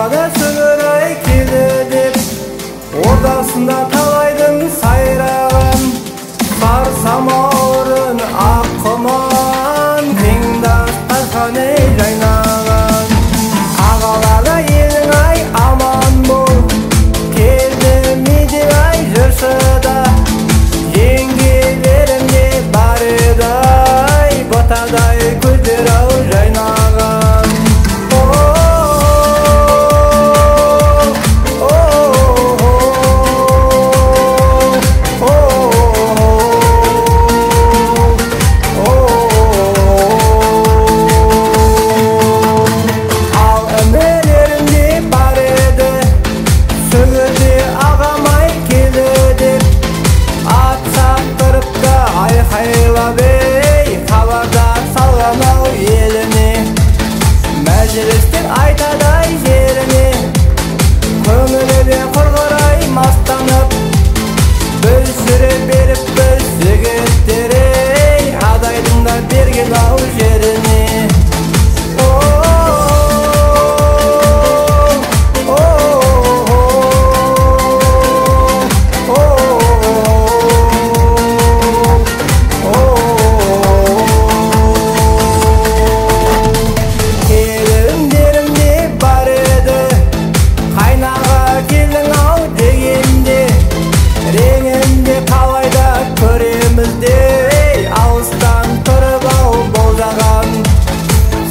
Arada sığıray келді деп, ордасында талайдың сайраған, сар самаурын ақ құман, теңдас тасқан ей жайнаған. Ағаларда елің ай аман бол, келді медеу ай жыршыда, жеңгелерім де бар еді ай, ботадай көздер ау жайнаған. Мәжілістер айтадай жеріне, көңілі құрғырай мастанып, біз жүре беріп біз жігіттер ей, адайдың да берген ау жеріне. Алыстан тұрып ау болжаған,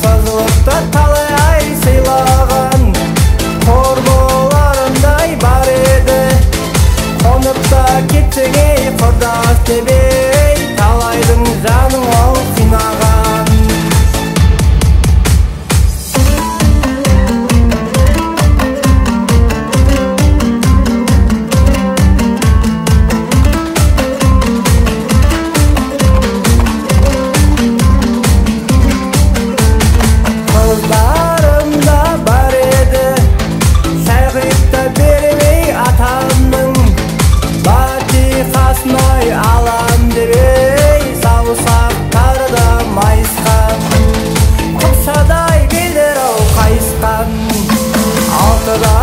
сызылыпты талай ай сыйлаған, қор боларындай бар еді, қонып та кетсең ей құрдас деп ей, талайдың жаның ау қинаған. Алам деп ей, саусақтары да майысқан, құпшадай келер ау қайысқан, алтыда